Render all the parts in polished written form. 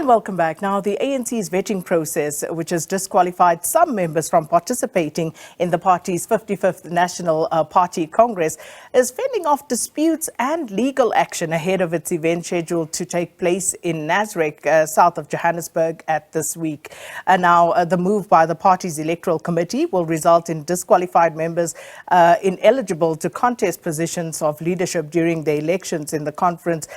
And welcome back. Now, the ANC's vetting process, which has disqualified some members from participating in the party's 55th National Party Congress, is fending off disputes and legal action ahead of its event scheduled to take place in Nasrec, south of Johannesburg, this week. Now, the move by the party's electoral committee will result in disqualified members ineligible to contest positions of leadership during the elections in the conference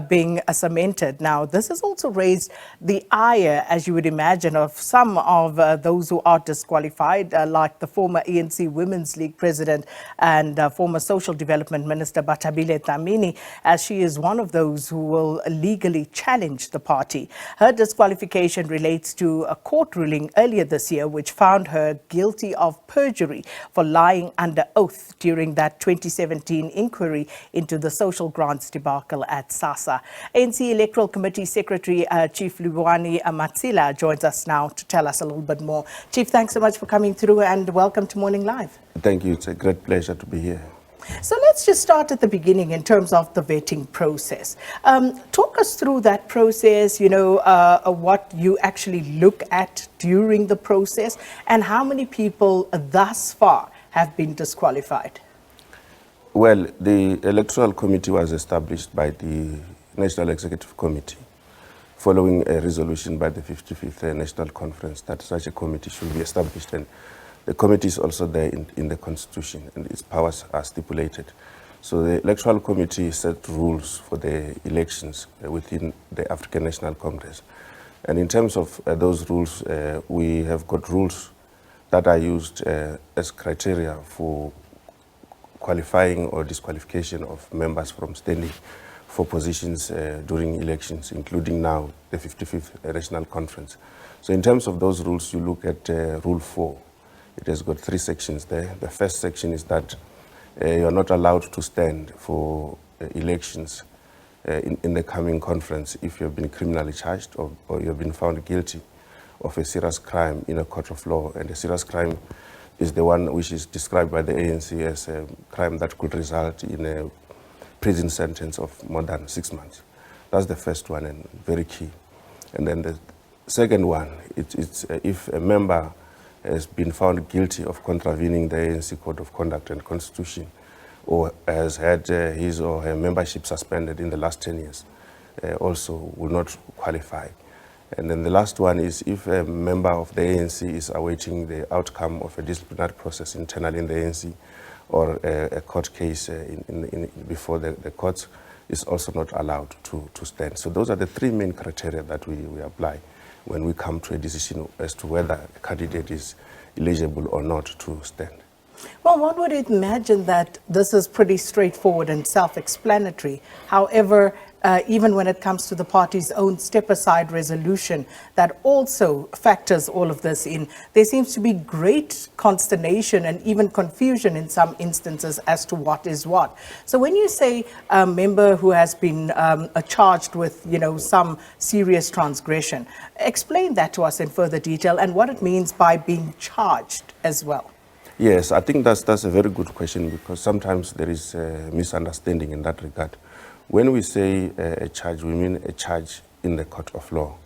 being cemented. Now, this has also raised the ire, as you would imagine, of some of those who are disqualified, like the former ANC Women's League president and former Social Development Minister Bathabile Dlamini, as she is one of those who will legally challenge the party. Her disqualification relates to a court ruling earlier this year which found her guilty of perjury for lying under oath during that 2017 inquiry into the social grants debacle at SASSA. ANC Electoral Committee Secretary Chief Livhuwani Matsila joins us now to tell us a little bit more. Chief, thanks so much for coming through and welcome to Morning Live. Thank you. It's a great pleasure to be here. So let's just start at the beginning in terms of the vetting process. Talk us through that process, what you actually look at during the process and how many people thus far have been disqualified. Well, the Electoral Committee was established by the National Executive Committee following a resolution by the 55th National Conference that such a committee should be established, and the committee is also there in the Constitution and its powers are stipulated. So the Electoral Committee set rules for the elections within the African National Congress. And in terms of those rules, we have got rules that are used as criteria for qualifying or disqualification of members from standing for positions during elections, including now the 55th National Conference. So in terms of those rules, you look at Rule 4. It has got 3 sections there. The first section is that you're not allowed to stand for elections in the coming conference if you've been criminally charged or you've been found guilty of a serious crime in a court of law. And a serious crime is the one which is described by the ANC as a crime that could result in a prison sentence of more than 6 months. That's the first one and very key. And then the second one, it's if a member has been found guilty of contravening the ANC Code of Conduct and Constitution or has had his or her membership suspended in the last 10 years, also will not qualify. And then the last one is if a member of the ANC is awaiting the outcome of a disciplinary process internally in the ANC or a court case before the courts, is also not allowed to stand. So those are the 3 main criteria that we apply when we come to a decision as to whether a candidate is eligible or not to stand. Well, one would imagine that this is pretty straightforward and self-explanatory. However, even when it comes to the party's own step-aside resolution that also factors all of this in, there seems to be great consternation and even confusion in some instances as to what is what. So when you say a member who has been charged with, some serious transgression, explain that to us in further detail and what it means by being charged as well. Yes, I think that's a very good question because sometimes there is a misunderstanding in that regard. When we say a charge, we mean a charge in the court of law.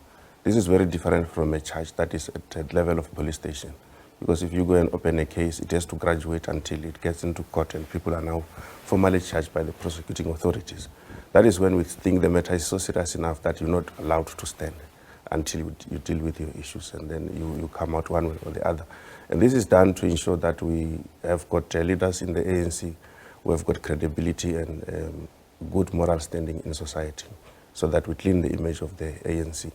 This is very different from a charge that is at the level of police station. Because if you go and open a case, it has to graduate until it gets into court and people are now formally charged by the prosecuting authorities. That is when we think the matter is so serious enough that you're not allowed to stand until you deal with your issues and then you come out one way or the other. And this is done to ensure that we have got leaders in the ANC who have got credibility and good moral standing in society so that we clean the image of the ANC.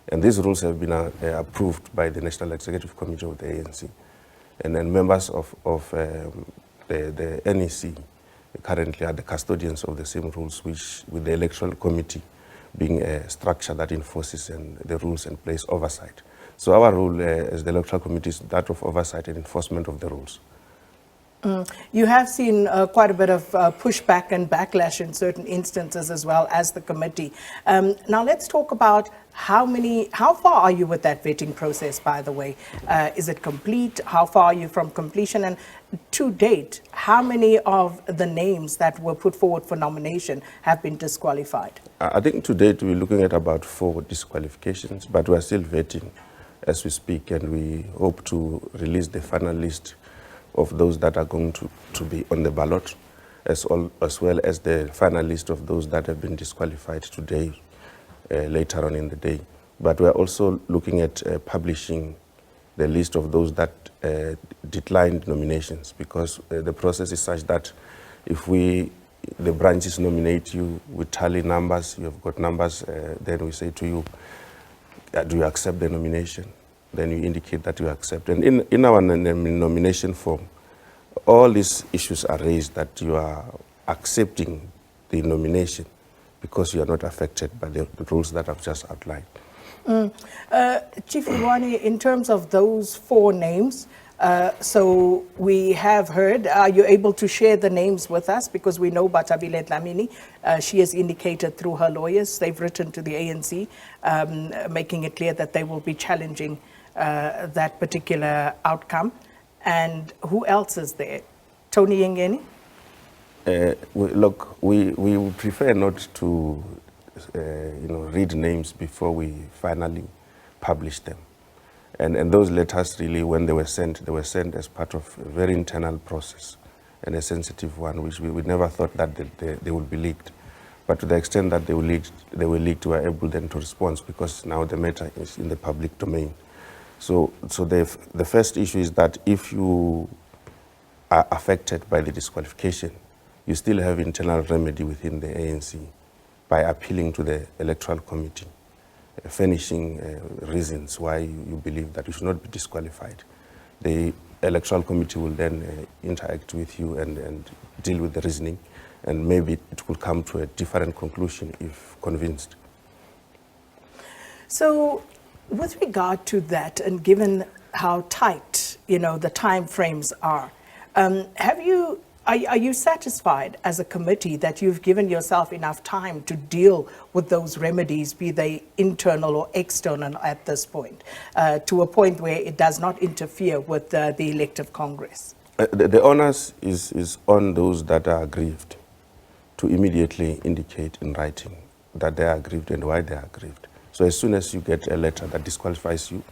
And these rules have been approved by the National Executive Committee of the ANC. And then members of the NEC currently are the custodians of the same rules, which with the Electoral Committee being a structure that enforces the rules and plays oversight. So our role as the Electoral Committee is that of oversight and enforcement of the rules. You have seen quite a bit of pushback and backlash in certain instances as well as the committee. Now let's talk about how far are you with that vetting process, by the way? Is it complete? How far are you from completion? And to date, how many of the names that were put forward for nomination have been disqualified? I think to date we're looking at about 4 disqualifications, but we're still vetting as we speak, and we hope to release the final list of those that are going to be on the ballot, as well as the final list of those that have been disqualified today, later on in the day. But we're also looking at publishing the list of those that declined nominations, because the process is such that if the branches nominate you, we tally numbers, you have got numbers, then we say to you, do you accept the nomination? Then you indicate that you accept. And in our nomination form, all these issues are raised, that you are accepting the nomination because you are not affected by the rules that I've just outlined. Chief Livhuwani, in terms of those 4 names, so we have heard, are you able to share the names with us? Because we know Bathabile Dlamini, she has indicated through her lawyers, they've written to the ANC, making it clear that they will be challenging that particular outcome. And who else is there? Tony Yengeni? Look, we would prefer not to read names before we finally publish them. And those letters really, when they were sent as part of a very internal process and a sensitive one, which we never thought that they would be leaked. But to the extent that they were leaked, we were able then to respond, because now the matter is in the public domain. So the first issue is that if you are affected by the disqualification, you still have internal remedy within the ANC by appealing to the electoral committee, furnishing reasons why you believe that you should not be disqualified. The electoral committee will then interact with you and deal with the reasoning, and maybe it will come to a different conclusion if convinced. So, with regard to that, and given how tight, the time frames are, are you satisfied as a committee that you've given yourself enough time to deal with those remedies, be they internal or external at this point, to a point where it does not interfere with the elective Congress? The onus is on those that are aggrieved to immediately indicate in writing that they are aggrieved and why they are aggrieved. So as soon as you get a letter that disqualifies you,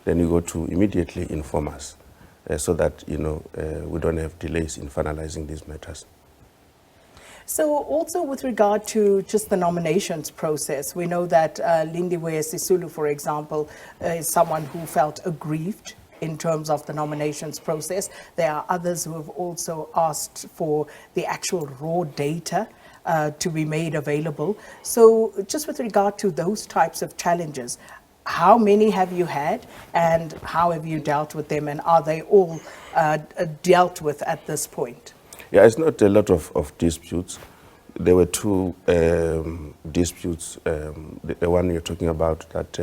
then you go to immediately inform us, so that we don't have delays in finalizing these matters. So also with regard to just the nominations process, we know that Lindiwe Sisulu, for example, is someone who felt aggrieved in terms of the nominations process. There are others who have also asked for the actual raw data to be made available. So just with regard to those types of challenges, how many have you had, and how have you dealt with them, and are they all dealt with at this point? Yeah, it's not a lot of disputes. There were 2 disputes. The one you're talking about that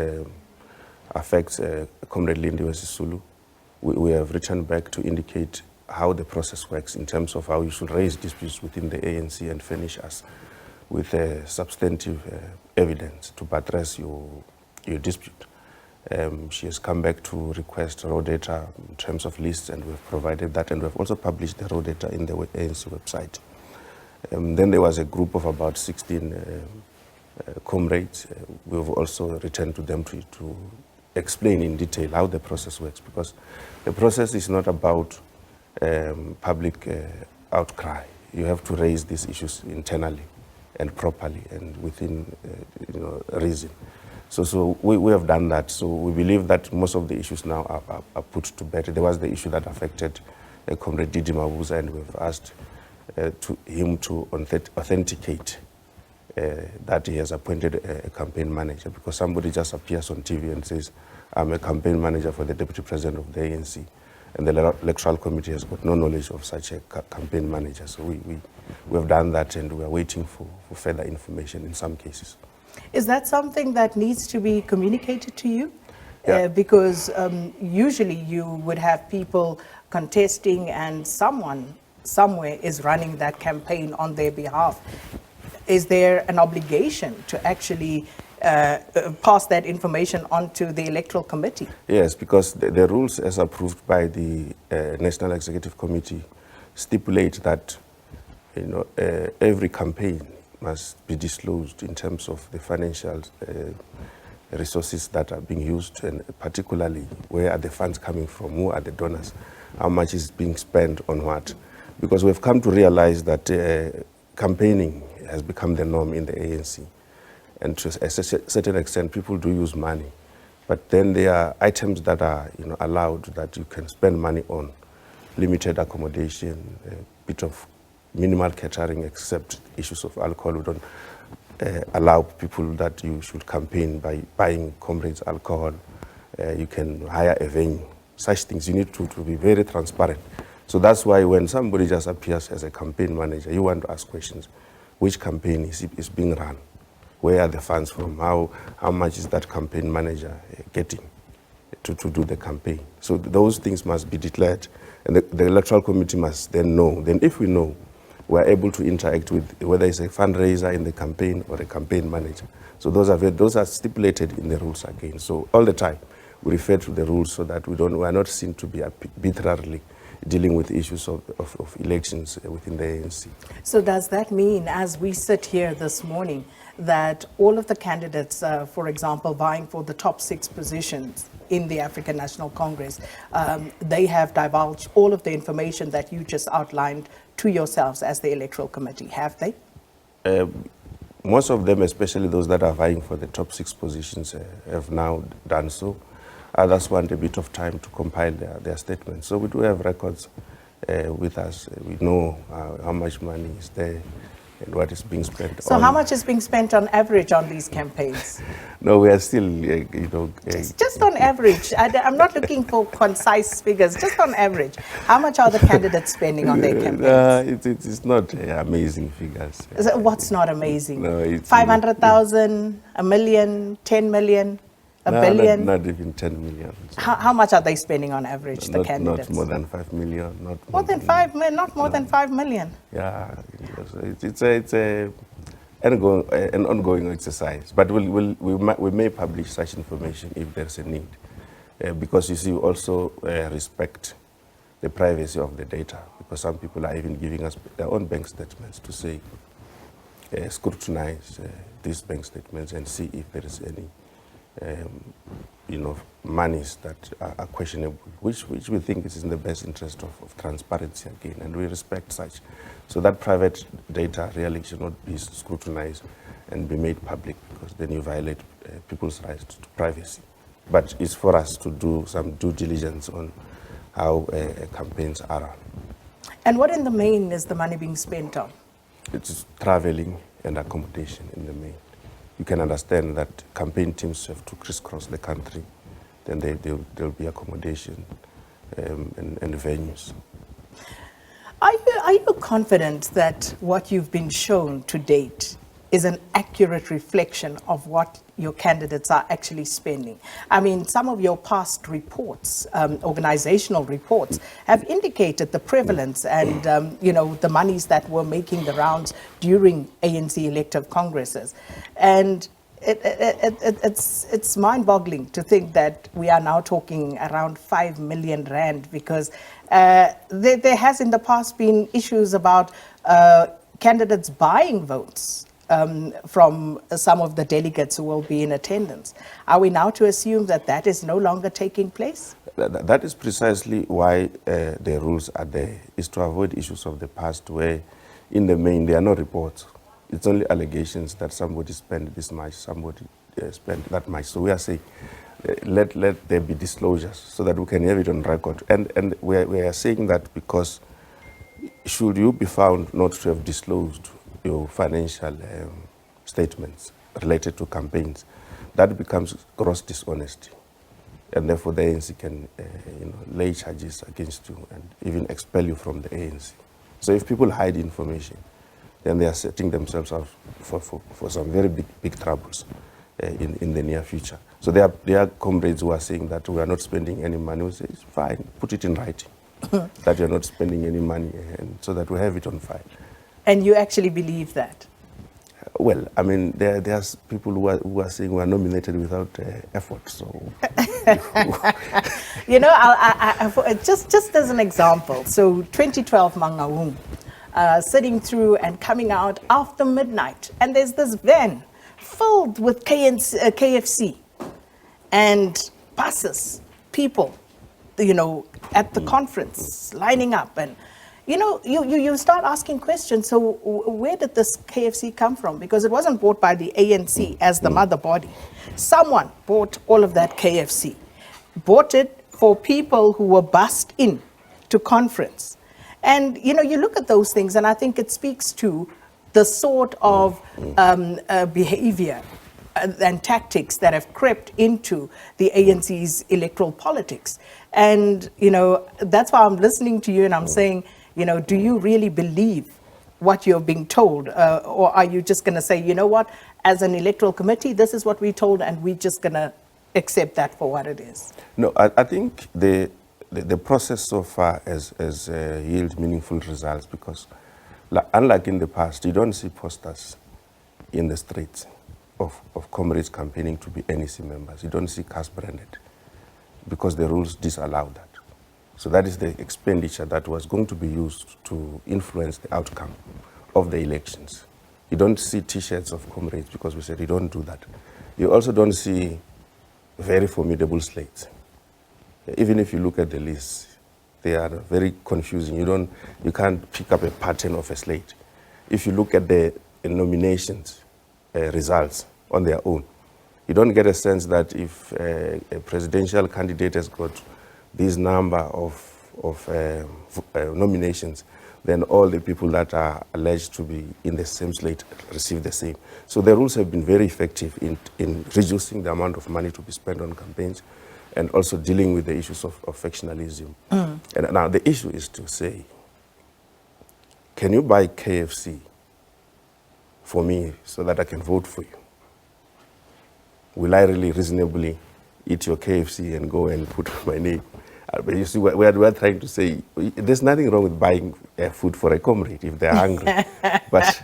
affects Comrade Lindiwe Sisulu. We have written back to indicate how the process works in terms of how you should raise disputes within the ANC and furnish us with substantive evidence to buttress your dispute. She has come back to request raw data in terms of lists, and we've provided that, and we've also published the raw data in the ANC website. Then there was a group of about 16 comrades. We've also returned to them to explain in detail how the process works, because the process is not about public outcry. You have to raise these issues internally and properly and within reason. So we have done that. So we believe that most of the issues now are put to bed. There was the issue that affected Comrade Didi Mabuza, and we've asked him to authenticate that he has appointed a campaign manager, because somebody just appears on TV and says, I'm a campaign manager for the Deputy President of the ANC, and the Electoral Committee has got no knowledge of such a campaign manager. So we have done that, and we are waiting for further information in some cases. Is that something that needs to be communicated to you? Yeah. because usually you would have people contesting and someone somewhere is running that campaign on their behalf. Is there an obligation to actually pass that information on to the Electoral Committee? Yes, because the rules as approved by the National Executive Committee stipulate that every campaign must be disclosed in terms of the financial resources that are being used, and particularly where are the funds coming from, who are the donors, how much is being spent on what. Because we've come to realize that campaigning has become the norm in the ANC. And to a certain extent, people do use money. But then there are items that are allowed that you can spend money on. Limited accommodation, a bit of minimal catering, except issues of alcohol. We don't allow people that you should campaign by buying comrades alcohol. You can hire a venue. Such things, you need to be very transparent. So that's why when somebody just appears as a campaign manager, you want to ask questions. Which campaign is being run? Where are the funds from? How much is that campaign manager getting to do the campaign? So those things must be declared, and the Electoral Committee must then know. Then if we know, we're able to interact with whether it's a fundraiser in the campaign or a campaign manager. So those are stipulated in the rules again. So all the time, we refer to the rules so that we are not seen to be arbitrarily dealing with issues of elections within the ANC. So does that mean, as we sit here this morning, that all of the candidates, for example, vying for the top 6 positions in the African National Congress, they have divulged all of the information that you just outlined to yourselves as the Electoral Committee, have they? Most of them, especially those that are vying for the top 6 positions, have now done so. Others want a bit of time to compile their statements. So we do have records with us. We know how much money is there and what is being spent. So how much is being spent on average on these campaigns? No, we are still, Just on average. I'm not looking for concise figures, just on average. How much are the candidates spending on their campaigns? It's not amazing figures. So what's not amazing? No, 500,000, a million, 10 million? A billion? Not even 10 million. So how much are they spending on average, the candidates? Not more than 5 million. Not more than 5 million, not more than 5 million. Yeah, it's an ongoing exercise. But we may publish such information if there's a need. Because you see, we also respect the privacy of the data, because some people are even giving us their own bank statements to say, scrutinize these bank statements and see if there is any monies that are questionable, which we think is in the best interest of transparency again, and we respect such. So that private data really should not be scrutinized and be made public, because then you violate people's rights to privacy. But it's for us to do some due diligence on how campaigns are run. And what in the main is the money being spent on? It's traveling and accommodation in the main. You can understand that campaign teams have to crisscross the country, then there'll be accommodation and venues. Are you confident that what you've been shown to date is an accurate reflection of what your candidates are actually spending? I mean, some of your past reports, organizational reports, have indicated the prevalence and, the monies that were making the rounds during ANC elective congresses. And it's mind-boggling to think that we are now talking around 5 million rand, because there has in the past been issues about candidates buying votes from some of the delegates who will be in attendance. Are we now to assume that that is no longer taking place? That is precisely why the rules are there, is to avoid issues of the past where in the main there are no reports. It's only allegations that somebody spent this much, somebody spent that much. So we are saying let there be disclosures so that we can have it on record. And we are saying that because should you be found not to have disclosed your financial statements related to campaigns, that becomes gross dishonesty. And therefore the ANC can lay charges against you and even expel you from the ANC. So if people hide information, then they are setting themselves up for some very big troubles in the near future. So there are comrades who are saying that we are not spending any money. We say, it's fine, put it in writing, that you're not spending any money, and so that we have it on file. And you actually believe that? Well, I mean, there's people who are saying we are nominated without effort, so... You know, just as an example, so 2012 Mangaung, sitting through and coming out after midnight, and there's this van filled with KFC and buses, people, you know, at the conference, lining up, and you know, you start asking questions. So where did this KFC come from? Because it wasn't bought by the ANC as the mother body. Someone bought all of that KFC, bought it for people who were bussed in to conference. And, you know, you look at those things, and I think it speaks to the sort of behavior and tactics that have crept into the ANC's electoral politics. And, you know, that's why I'm listening to you and I'm saying, you know, do you really believe what you're being told? Or are you just going to say, you know what, as an electoral committee, this is what we're told and we're just going to accept that for what it is? No, I think the process so far has yielded meaningful results because, unlike in the past, you don't see posters in the streets of comrades campaigning to be NEC members. You don't see cars branded because the rules disallow that. So that is the expenditure that was going to be used to influence the outcome of the elections. You don't see T-shirts of comrades because we said you don't do that. You also don't see very formidable slates. Even if you look at the lists, they are very confusing. You can't pick up a pattern of a slate. If you look at the nominations results on their own, you don't get a sense that if a presidential candidate has got this number of nominations, then all the people that are alleged to be in the same slate receive the same. So the rules have been very effective in reducing the amount of money to be spent on campaigns and also dealing with the issues of factionalism. And now the issue is to say, can you buy KFC for me so that I can vote for you? Will I really reasonably eat your KFC and go and put my name? But you see, we're trying to say there's nothing wrong with buying food for a comrade if they're hungry. but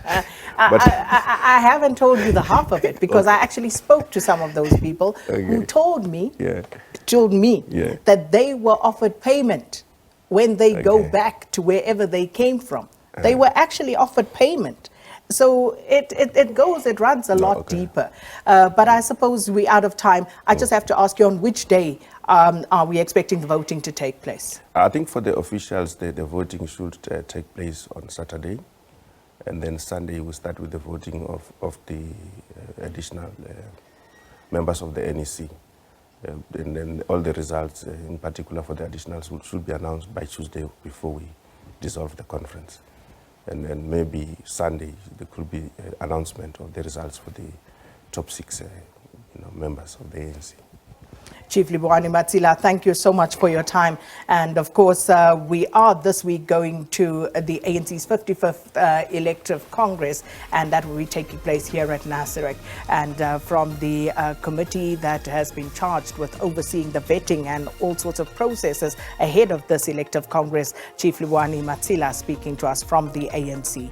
I haven't told you the half of it because I actually spoke to some of those people who told me that they were offered payment when they go back to wherever they came from. They were actually offered payment. So it runs a lot deeper. But I suppose we're out of time. I just have to ask you, on which day are we expecting the voting to take place? I think for the officials, the voting should take place on Saturday. And then Sunday we'll start with the voting of the additional members of the NEC. And then all the results, in particular for the additionals, should be announced by Tuesday before we dissolve the conference. And then maybe Sunday there could be an announcement of the results for the top 6 members of the ANC. Chief Livhuwani Matsila, thank you so much for your time. And of course, we are this week going to the ANC's 55th elective Congress, and that will be taking place here at Nasrec. And from the committee that has been charged with overseeing the vetting and all sorts of processes ahead of this elective Congress, Chief Livhuwani Matsila speaking to us from the ANC.